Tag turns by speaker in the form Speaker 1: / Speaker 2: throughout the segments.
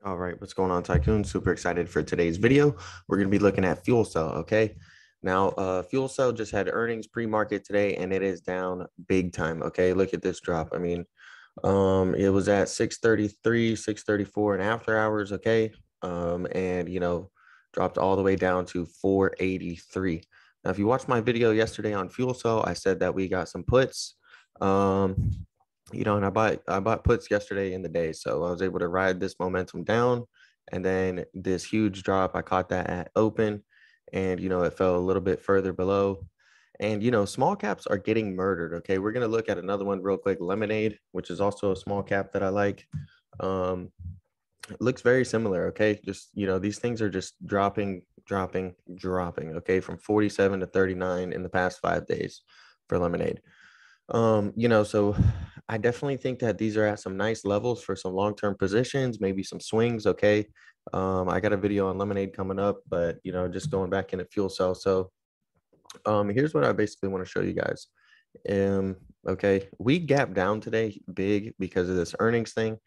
Speaker 1: All right, what's going on, Tycoon? Super excited for today's video. We're going to be looking at FuelCell, okay? Now, FuelCell just had earnings pre-market today, and it is down big time, okay? Look at this drop. I mean, it was at 633, 634 in after hours, okay? And, dropped all the way down to 483. Now, if you watched my video yesterday on FuelCell, I said that we got some puts. And I bought puts yesterday in the day, so I was able to ride this momentum down, and then this huge drop, I caught that at open, and it fell a little bit further below. And small caps are getting murdered. Okay, we're gonna look at another one real quick, Lemonade, which is also a small cap that I like. It looks very similar. Okay, just these things are just dropping. Okay, from 47 to 39 in the past 5 days for Lemonade. So I definitely think that these are at some nice levels for some long-term positions, maybe some swings. Okay. I got a video on Lemonade coming up, but just going back into FuelCell. So here's what I basically want to show you guys. Okay, we gapped down today big because of this earnings thing.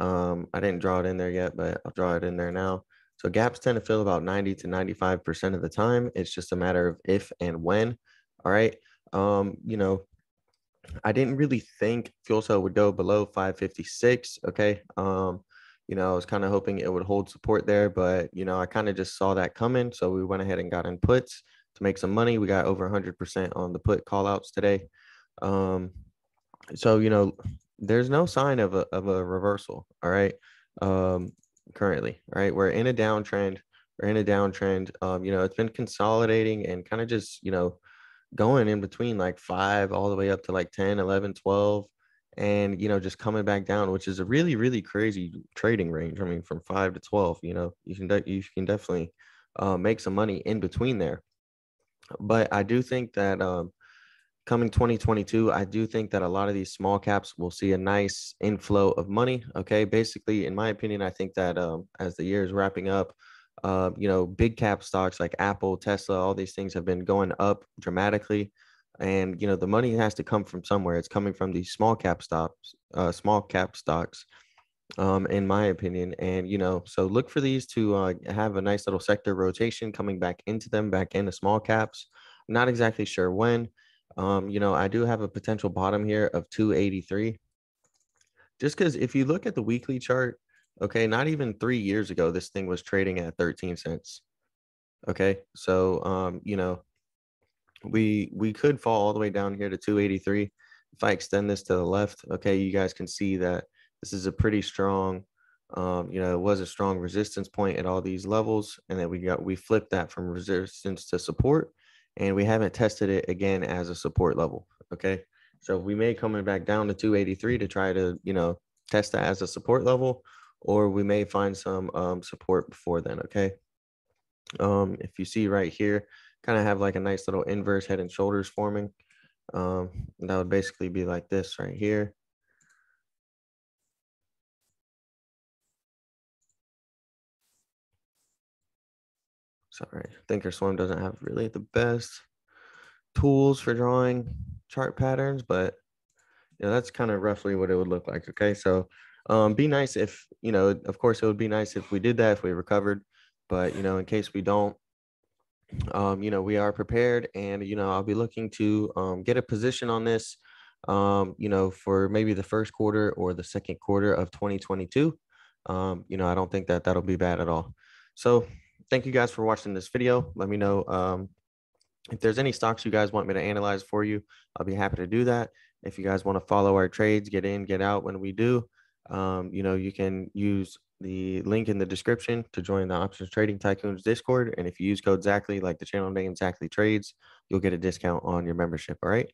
Speaker 1: I didn't draw it in there yet, but I'll draw it in there now. So gaps tend to fill about 90 to 95% of the time. It's just a matter of if and when. All right. I didn't really think FuelCell would go below 556. Okay. I was kind of hoping it would hold support there, but I kind of just saw that coming. So we went ahead and got in puts to make some money. We got over 100% on the put call outs today. So there's no sign of a reversal. All right. Currently, right. We're in a downtrend. It's been consolidating and kind of just, going in between like 5 all the way up to like 10, 11, 12, and just coming back down, which is a really, really crazy trading range. I mean, from 5 to 12, you can definitely make some money in between there. But I do think that coming 2022, I do think that a lot of these small caps will see a nice inflow of money. Okay, basically, in my opinion, I think that as the year is wrapping up, big cap stocks like Apple, Tesla, all these things have been going up dramatically. And, the money has to come from somewhere. It's coming from these small cap stocks, in my opinion. And, so look for these to have a nice little sector rotation coming back into them, back into small caps. I'm not exactly sure when. I do have a potential bottom here of 283. Just because if you look at the weekly chart, okay, not even 3 years ago, this thing was trading at 13 cents. Okay, so we could fall all the way down here to 283. If I extend this to the left, okay, you guys can see that this is a pretty strong, it was a strong resistance point at all these levels, and then we flipped that from resistance to support, and we haven't tested it again as a support level. Okay, so we may coming back down to 283 to try to test that as a support level, or we may find some support before then. Okay, if you see right here, kind of have like a nice little inverse head and shoulders forming. That would basically be like this right here. Sorry, Thinkorswim doesn't have really the best tools for drawing chart patterns, but that's kind of roughly what it would look like. Okay, so be nice if of course it would be nice if we did that, if we recovered, but in case we don't, we are prepared, and I'll be looking to get a position on this for maybe the first quarter or the second quarter of 2022. I don't think that that'll be bad at all. So thank you guys for watching this video. Let me know if there's any stocks you guys want me to analyze for you. I'll be happy to do that. If you guys want to follow our trades, get in, get out when we do, you can use the link in the description to join the Options Trading Tycoons Discord. And if you use code Zachly, like the channel name ZachlyTrades, you'll get a discount on your membership. All right.